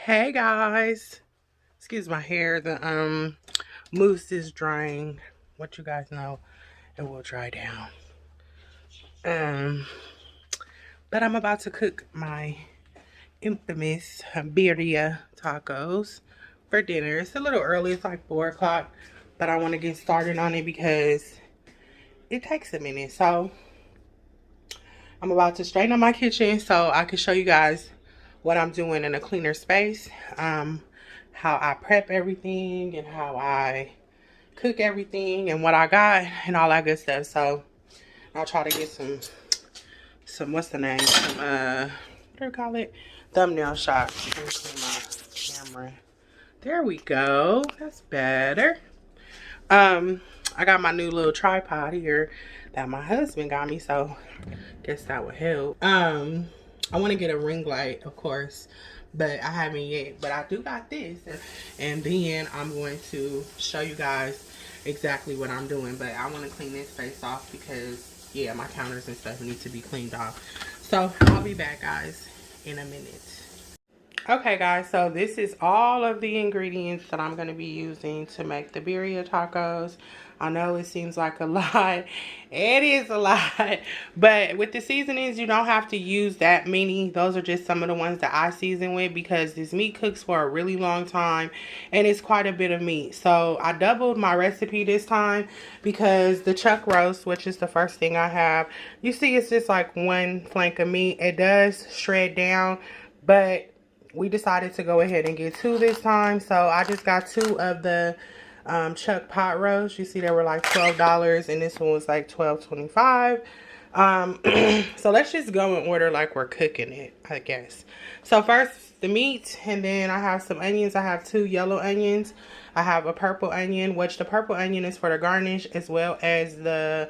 Hey guys, excuse my hair. The mousse is drying. What you guys know, it will dry down. Um, but I'm about to cook my infamous birria tacos for dinner. It's a little early. It's like 4 o'clock, but I want to get started on it because it takes a minute. So I'm about to straighten up my kitchen so I can show you guys what I'm doing in a cleaner space. How I prep everything and how I cook everything and what I got and all that good stuff. So I'll try to get some what's the name? Some what do you call it? Thumbnail shots. Let me clean my camera. There we go. That's better. I got my new little tripod here that my husband got me, so guess that would help. I want to get a ring light, of course, but I haven't yet. But I do got this, and then I'm going to show you guys exactly what I'm doing. But I want to clean this space off because, yeah, my counters and stuff need to be cleaned off. So I'll be back, guys, in a minute. Okay, guys, so this is all of the ingredients that I'm going to be using to make the birria tacos. I know it seems like a lot. It is a lot. But with the seasonings, you don't have to use that many. Those are just some of the ones that I season with because this meat cooks for a really long time. And it's quite a bit of meat. So I doubled my recipe this time because the chuck roast, which is the first thing I have, you see it's just like one flank of meat. It does shred down, but we decided to go ahead and get 2 this time. So I just got 2 of the chuck pot roast. You see they were like $12 and this one was like $12.25. So let's just go in order like we're cooking it, I guess. So first the meat, and then I have some onions. I have 2 yellow onions. I have a purple onion, which the purple onion is for the garnish, as well as the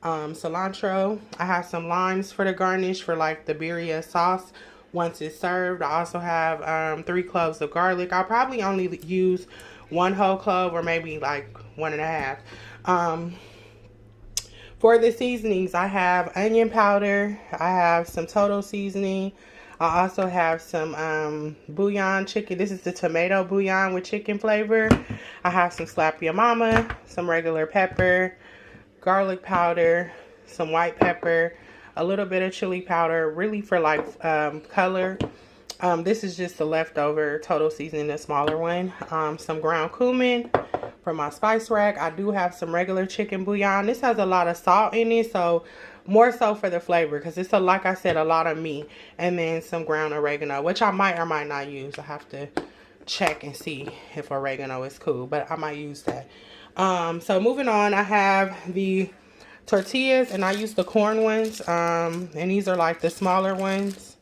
cilantro. I have some limes for the garnish for like the birria sauce once it's served. I also have 3 cloves of garlic. I'll probably only use 1 whole clove or maybe like 1.5. For the seasonings, I have onion powder. I have some total seasoning. I also have some bouillon chicken. This is the tomato bouillon with chicken flavor. I have some slap your mama, some regular pepper, garlic powder, some white pepper, a little bit of chili powder, really for like color. This is just the leftover total seasoning, the smaller one. Some ground cumin for my spice rack. I do have some regular chicken bouillon. This has a lot of salt in it, so more so for the flavor because it's, like I said, a lot of meat. And then some ground oregano, which I might or might not use. I have to check and see if oregano is cool, but I might use that. So moving on, I have the tortillas, and I use the corn ones, and these are like the smaller ones,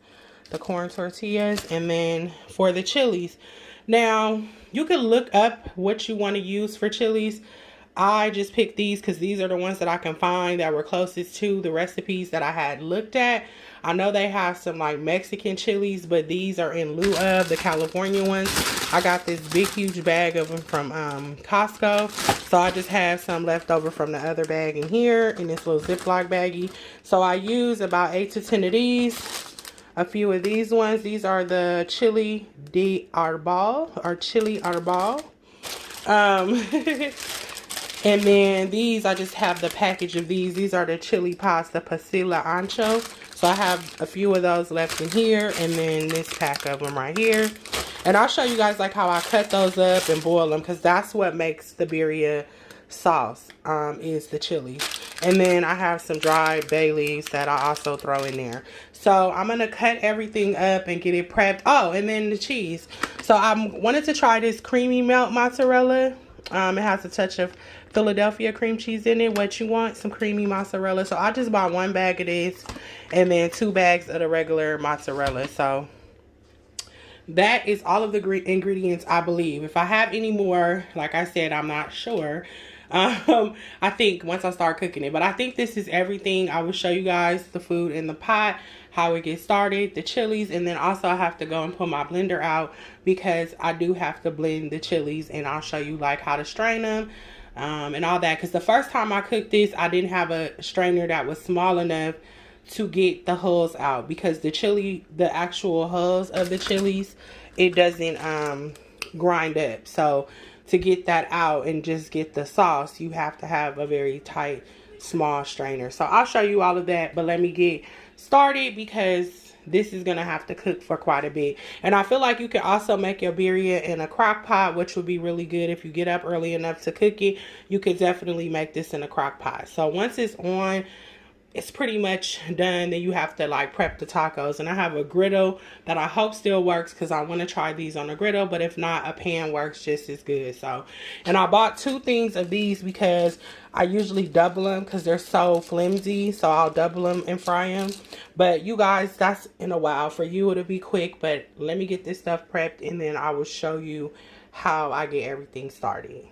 the corn tortillas. And then for the chilies, now you can look up what you want to use for chilies. I just picked these because these are the ones that I can find that were closest to the recipes that I had looked at. I know they have some like Mexican chilies, but these are in lieu of the California ones. I got this big huge bag of them from Costco, so I just have some left over from the other bag in here in this little Ziploc baggie. So I use about 8 to 10 of these. A few of these ones. These are the chili de arbol or chili arbol. And then these, I just have the package of these. These are the chili pasta pasilla ancho. So I have a few of those left in here, and then this pack of them right here. And I'll show you guys like how I cut those up and boil them, because that's what makes the birria sauce, is the chili. And then I have some dried bay leaves that I also throw in there. So I'm going to cut everything up and get it prepped. Oh, and then the cheese. So I wanted to try this creamy melt mozzarella. It has a touch of Philadelphia cream cheese in it. What you want, some creamy mozzarella. So I just bought 1 bag of this and then 2 bags of the regular mozzarella. So that is all of the ingredients, I believe. If I have any more, like I said, I'm not sure. I think once I start cooking it, but I think this is everything. I will show you guys the food in the pot, how it gets started, the chilies, and then also I have to go and pull my blender out because I do have to blend the chilies, and I'll show you like how to strain them and all that. Because the first time I cooked this, I didn't have a strainer that was small enough to get the hulls out, because the actual hulls of the chilies, it doesn't grind up. So to get that out and just get the sauce, you have to have a very tight, small strainer. So I'll show you all of that, but let me get started because this is gonna have to cook for quite a bit. And I feel like you can also make your birria in a crock pot, which would be really good if you get up early enough to cook it. You could definitely make this in a crock pot. So once it's on, it's pretty much done. Then you have to like prep the tacos, and I have a griddle that I hope still works because I want to try these on a griddle, but if not, a pan works just as good. So, and I bought 2 things of these because I usually double them because they're so flimsy, so I'll double them and fry them. But you guys, that's in a while. For you it'll be quick, but let me get this stuff prepped and then I will show you how I get everything started.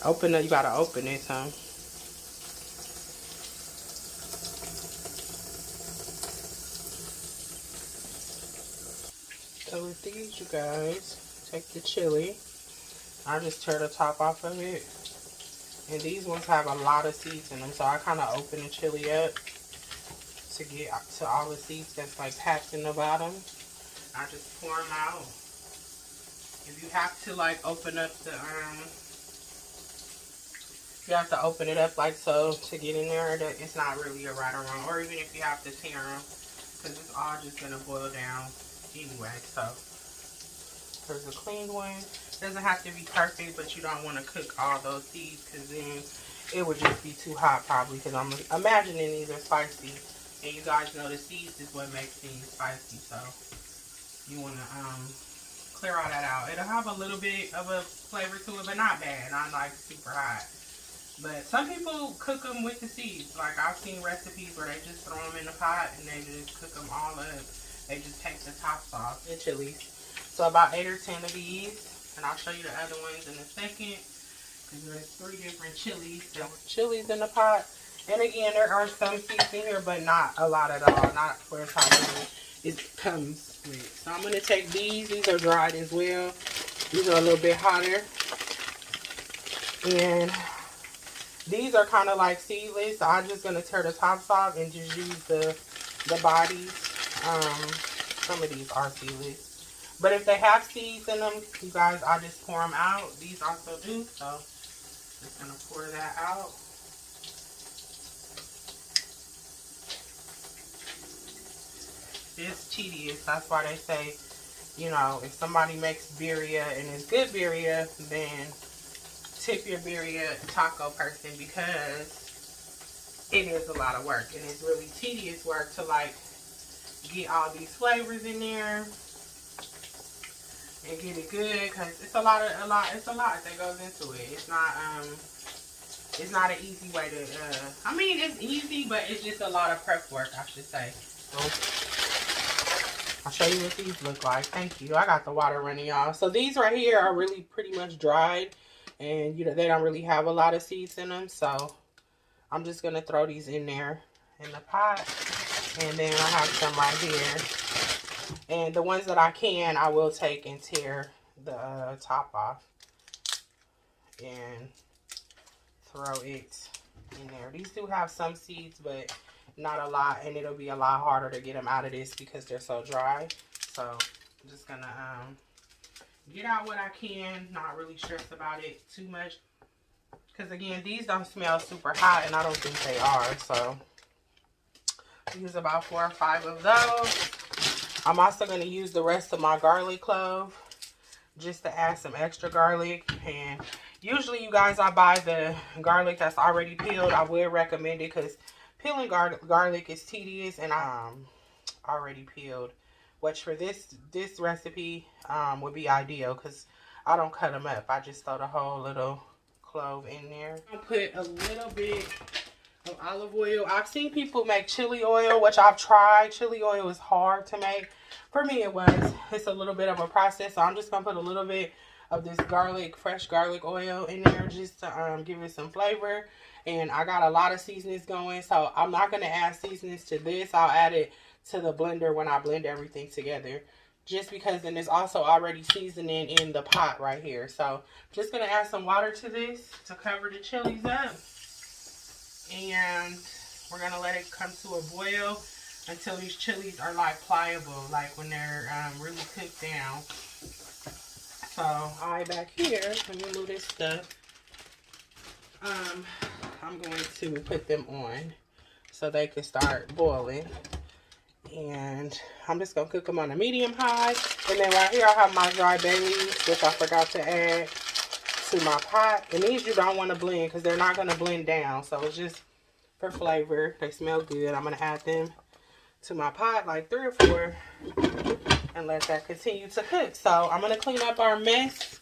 Open it, you gotta open it, huh? So with these, you guys, take the chili. I just tear the top off of it. And these ones have a lot of seeds in them, so I kind of open the chili up to get to all the seeds that's like packed in the bottom. I just pour them out. If you have to like open up the you have to open it up like so to get in there. It's not really a right or wrong. Or even if you have to tear them, because it's all just gonna boil down anyway. So there's a clean one. Doesn't have to be perfect, but you don't want to cook all those seeds because then it would just be too hot probably, because I'm imagining these are spicy. And you guys know the seeds is what makes things spicy, so you want to clear all that out. It'll have a little bit of a flavor to it, but not bad, not like super hot. But some people cook them with the seeds. Like I've seen recipes where they just throw them in the pot and they just cook them all up. They just take the tops off, the chilies. So about 8 or 10 of these, and I'll show you the other ones in a second. Because there's 3 different chilies. There were chilies in the pot. And again, there are some seeds in here, but not a lot at all. Not for as hot as it comes with. So I'm going to take these. These are dried as well. These are a little bit hotter. And these are kind of like seedless. So I'm just going to tear the tops off and just use the bodies. Some of these are seedless. But if they have seeds in them, you guys, I just pour them out. These also do. So just going to pour that out. It's tedious. That's why they say you know, if somebody makes birria and it's good birria, then tip your birria taco person, because it is a lot of work and it's really tedious work to like get all these flavors in there and get it good, because it's a lot that goes into it. It's not an easy way to I mean, it's easy, but it's just a lot of prep work, I should say. So I'll show you what these look like. Thank you. I got the water running, y'all. So these right here are really pretty much dried, and you know, they don't really have a lot of seeds in them. So I'm just gonna throw these in there in the pot, and then I have some right here. And the ones that I will take and tear the top off and throw it in there. These do have some seeds, but not a lot, and it'll be a lot harder to get them out of this because they're so dry. So I'm just gonna get out what I can, not really stress about it too much, because again, these don't smell super hot, and I don't think they are. So use about 4 or 5 of those. I'm also going to use the rest of my garlic clove just to add some extra garlic. And usually, you guys, I buy the garlic that's already peeled. I would recommend it because peeling garlic is tedious, and I'm already peeled. Which for this recipe would be ideal because I don't cut them up. I just throw the whole little clove in there. I'll put a little bit of olive oil. I've seen people make chili oil, which I've tried. Chili oil is hard to make. For me, it was. It's a little bit of a process, so I'm just gonna put a little bit of this fresh garlic oil in there just to give it some flavor. And I got a lot of seasonings going, so I'm not gonna add seasonings to this. I'll add it to the blender when I blend everything together, just because then there's also already seasoning in the pot right here. So just gonna add some water to this to cover the chilies up. And we're gonna let it come to a boil until these chilies are like pliable, like when they're really cooked down. So all right, back here, let me move this stuff. I'm going to put them on so they can start boiling, and I'm just gonna cook them on a medium high. And then right here I have my dry bay leaves, which I forgot to add to my pot. And these you don't want to blend because they're not going to blend down, so it's just for flavor. They smell good. I'm going to add them to my pot, like 3 or 4, and let that continue to cook. So I'm going to clean up our mess,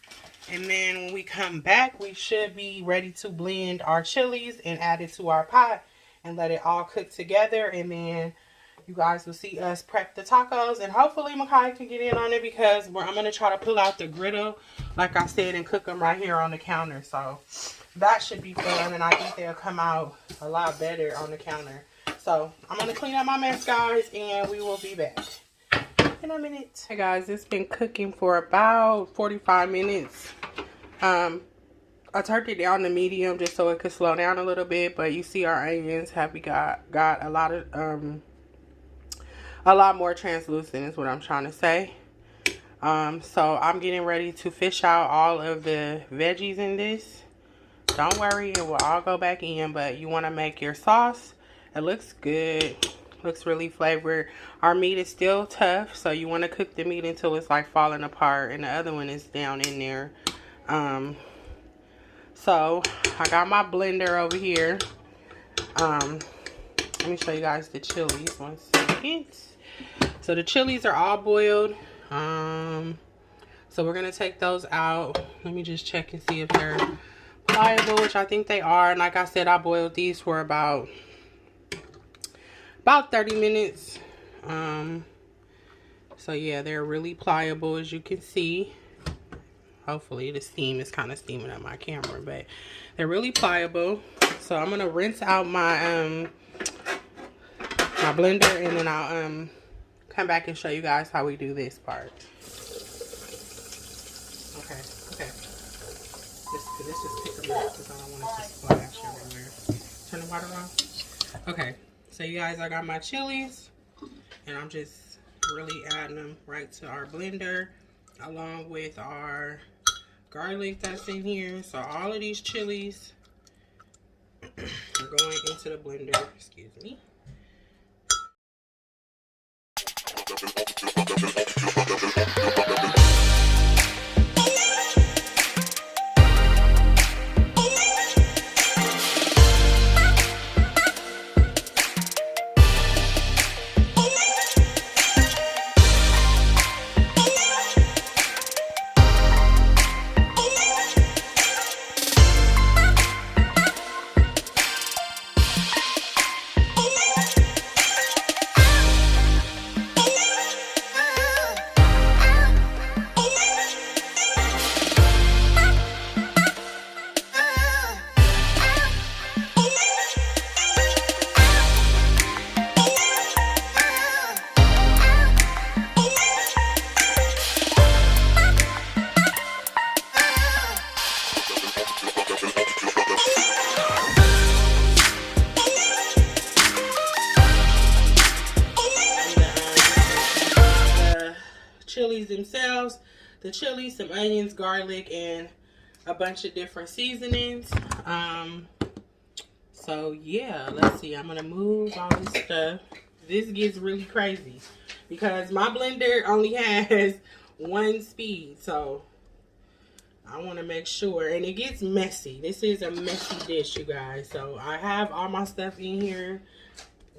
and then when we come back, we should be ready to blend our chilies and add it to our pot and let it all cook together. And then you guys will see us prep the tacos, and hopefully Makai can get in on it because I'm going to try to pull out the griddle, like I said, and cook them right here on the counter. So that should be fun, and I think they'll come out a lot better on the counter. So I'm going to clean up my mess, guys, and we will be back in a minute. Hey guys, it's been cooking for about 45 minutes. I turned it down to medium just so it could slow down a little bit, but you see our onions have got a lot more translucent is what I'm trying to say. So I'm getting ready to fish out all of the veggies in this. Don't worry, it will all go back in, but you want to make your sauce. It looks good. Looks really flavored. Our meat is still tough, so you want to cook the meat until it's like falling apart, and the other one is down in there. So I got my blender over here. Let me show you guys the chilies. 1 second. So the chilies are all boiled. So we're gonna take those out. Let me just check and see if they're pliable, which I think they are. And like I said, I boiled these for about 30 minutes. So yeah, they're really pliable, as you can see. Hopefully the steam is kind of steaming up my camera, but they're really pliable. So I'm gonna rinse out my my blender, and then I'll come back and show you guys how we do this part. Okay. Let's just pick them up because I don't want it to splash everywhere. Turn the water on. Okay, so you guys, I got my chilies, and I'm just really adding them right to our blender, along with our garlic that's in here. So all of these chilies are going into the blender. Excuse me. Chilies themselves, the chili, some onions, garlic, and a bunch of different seasonings. So yeah, let's see, I'm gonna move all this stuff. This gets really crazy because my blender only has one speed, so I want to make sure, and it gets messy. This is a messy dish, you guys. So I have all my stuff in here,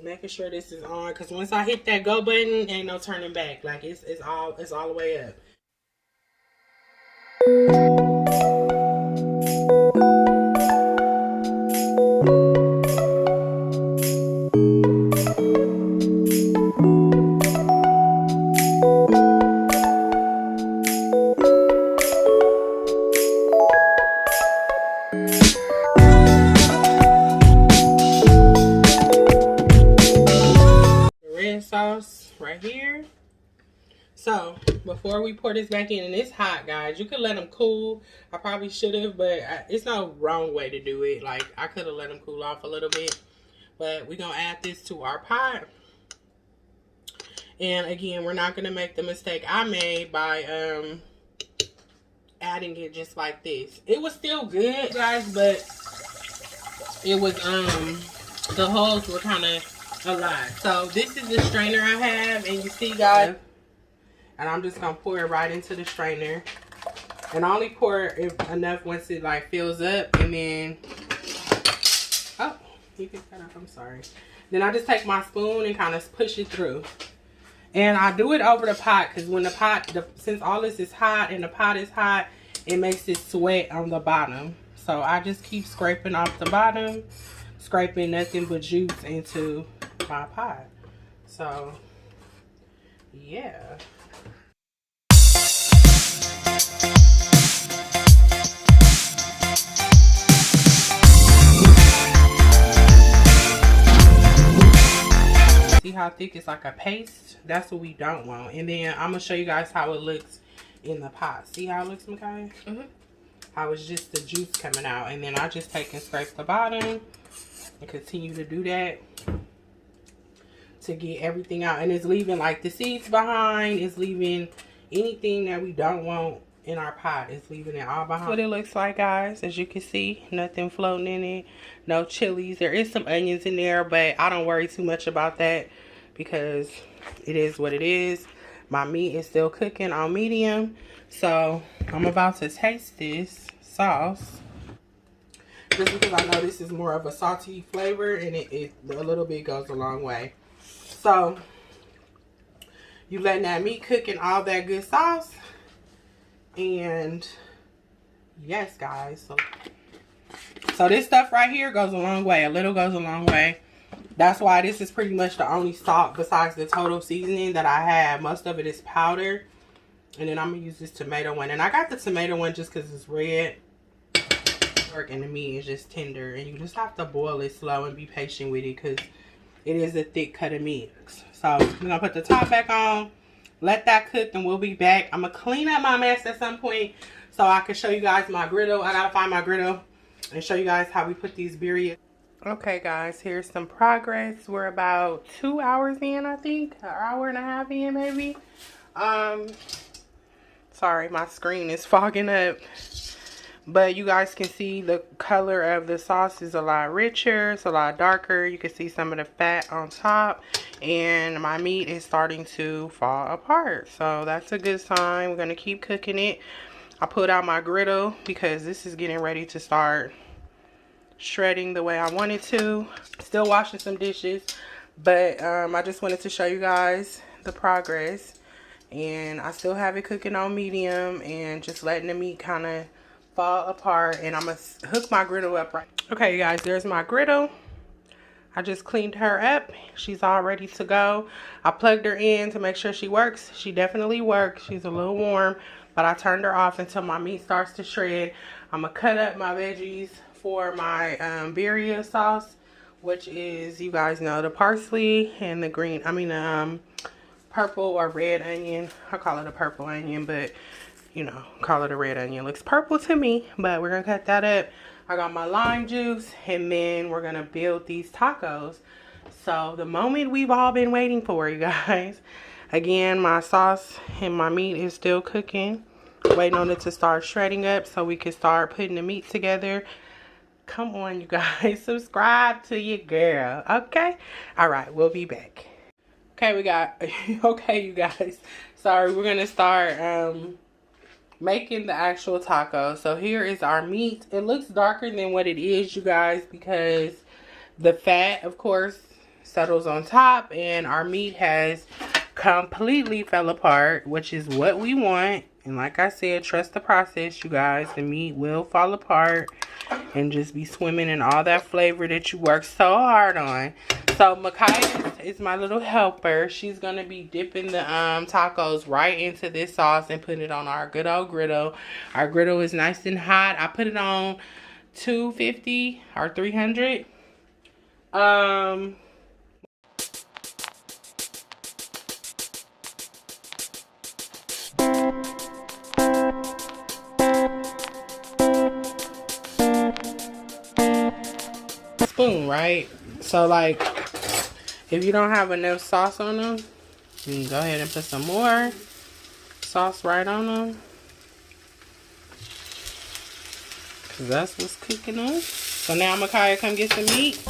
making sure this is on, because once I hit that go button, ain't no turning back. Like it's all the way up. Sauce right here. So before we pour this back in, and it's hot, guys, you could let them cool. I probably should have, but it's no wrong way to do it. Like, I could have let them cool off a little bit, but we're gonna add this to our pot. And again, we're not gonna make the mistake I made by adding it just like this. It was still good, guys, but it was the holes were kind of a lot. So this is the strainer I have, and you see, guys, and I'm just gonna pour it right into the strainer, and I only pour enough once it like fills up, and then oh, you can cut off, I'm sorry. Then I just take my spoon and kind of push it through, and I do it over the pot, because when the pot, since all this is hot and the pot is hot, it makes it sweat on the bottom. So I just keep scraping off the bottom, scraping nothing but juice into my pot. So yeah. See how thick it's like a paste? That's what we don't want. And then I'm gonna show you guys how it looks in the pot. See how it looks, Mikaya? How it's just the juice coming out. And then I just take and scrape the bottom and continue to do that to get everything out. And it's leaving like the seeds behind. It's leaving anything that we don't want in our pot. It's leaving it all behind. That's what it looks like, guys. As you can see, nothing floating in it. No chilies. There is some onions in there, but I don't worry too much about that because it is what it is. My meat is still cooking on medium. So I'm about to taste this sauce, just because I know this is more of a salty flavor, and it a little bit goes a long way. So you letting that meat cook in all that good sauce, and yes, guys, so this stuff right here goes a long way. A little goes a long way. That's why this is pretty much the only salt besides the total seasoning that I have. Most of it is powder. And then I'm going to use this tomato one. And I got the tomato one just because it's red. And the meat is just tender. And you just have to boil it slow and be patient with it, because it is a thick cut of meat. So we're going to put the top back on. Let that cook, and we'll be back. I'm going to clean up my mess at some point so I can show you guys my griddle. I got to find my griddle and show you guys how we put these birria. Okay, guys, here's some progress. We're about 2 hours in, I think. An hour and a half in, maybe. Sorry, my screen is fogging up. But you guys can see the color of the sauce is a lot richer. It's a lot darker. You can see some of the fat on top. And my meat is starting to fall apart. So that's a good sign. We're going to keep cooking it. I pulled out my griddle because this is getting ready to start shredding the way I wanted to. Still washing some dishes. But I just wanted to show you guys the progress. And I still have it cooking on medium and just letting the meat kind of fall apart. And I'm going to hook my griddle up right. Okay, you guys, there's my griddle. I just cleaned her up. She's all ready to go. I plugged her in to make sure she works. She definitely works. She's a little warm, but I turned her off until my meat starts to shred. I'm going to cut up my veggies for my birria sauce, which is, you guys know, the parsley and the green, purple or red onion. I call it a purple onion, but you know, call it a red onion. It looks purple to me, but we're gonna cut that up. I got my lime juice, and then we're gonna build these tacos. So the moment we've all been waiting for, you guys. Again, my sauce and my meat is still cooking. Waiting on it to start shredding up so we can start putting the meat together. Come on, you guys, subscribe to your girl, okay? All right, we'll be back. Okay, okay, you guys. Sorry, we're gonna start making the actual taco. So here is our meat. It looks darker than what it is, you guys, because the fat, of course, settles on top, and our meat has completely fell apart, which is what we want. And like I said, trust the process, you guys. The meat will fall apart and just be swimming in all that flavor that you worked so hard on. So Micaiah is my little helper. She's going to be dipping the tacos right into this sauce and putting it on our good old griddle. Our griddle is nice and hot. I put it on 250 or 300. Spoon, right? So like, if you don't have enough sauce on them, you can go ahead and put some more sauce right on them, because that's what's cooking them. So now Micaiah, come get some meat.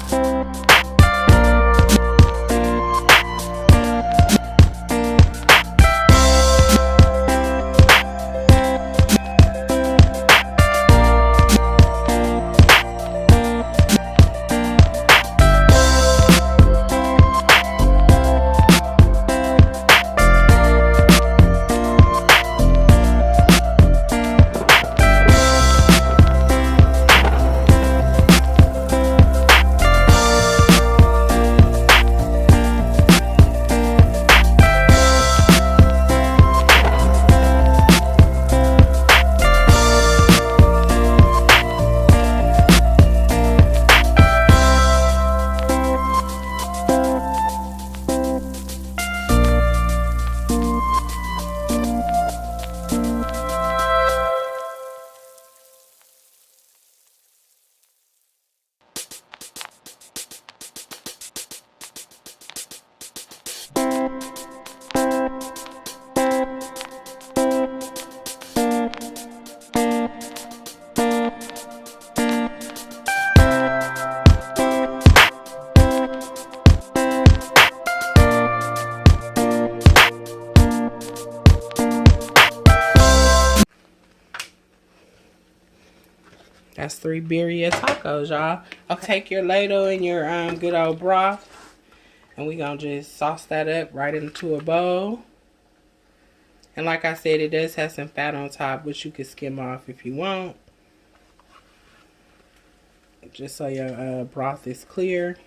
That's 3 birria tacos, y'all. Okay, take your ladle and your good old broth, and we gonna just sauce that up right into a bowl. And like I said, it does have some fat on top, which you can skim off if you want, just so your broth is clear.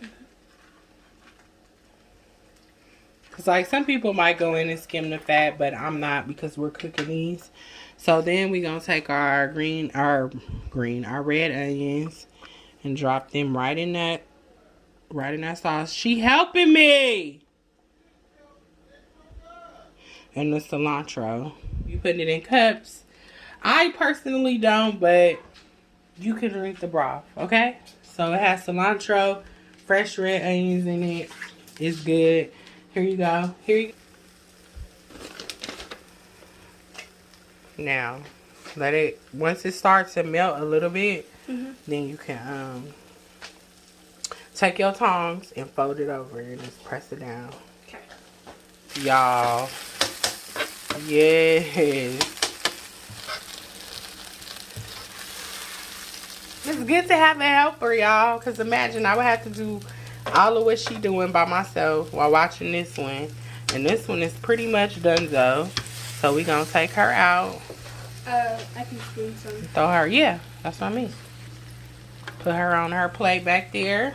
Because like some people might go in and skim the fat, but I'm not, because we're cooking these. So then we're gonna take our red onions and drop them right in that sauce. She helping me. And the cilantro. You putting it in cups. I personally don't, but you can drink the broth, okay? So it has cilantro, fresh red onions in it. It's good. Here you go. Here you go. Now, Let it, once it starts to melt a little bit, Mm-hmm. then you can take your tongs and fold it over and just press it down. Okay. Y'all. Yes. It's good to have a helper, y'all. Because imagine I would have to do all of what she doing by myself while watching this one. And this one is pretty much done though. So we gonna take her out. I can spoon some. Throw her, yeah, that's what I mean. Put her on her plate back there.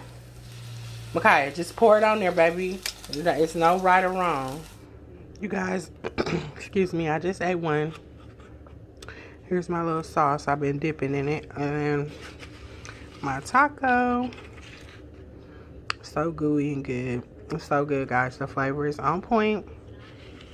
Micaiah, just pour it on there, baby. It's no right or wrong. You guys, excuse me, I just ate one. Here's my little sauce. I've been dipping in it. And my taco. So gooey and good. It's so good, guys. The flavor is on point.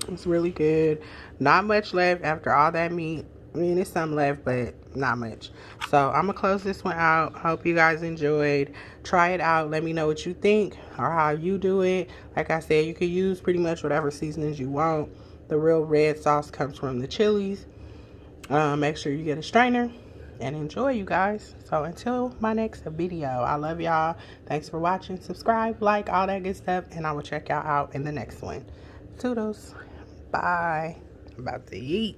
It's really good. Not much left after all that meat. I mean, there's some left, but not much. So I'm gonna close this one out. Hope you guys enjoyed. Try it out. Let me know what you think or how you do it. Like I said, you can use pretty much whatever seasonings you want. The real red sauce comes from the chilies. Make sure you get a strainer and enjoy, you guys. So until my next video, I love y'all. Thanks for watching. Subscribe, like, all that good stuff, and I will check y'all out in the next one. Toodles. Bye. I'm about to eat.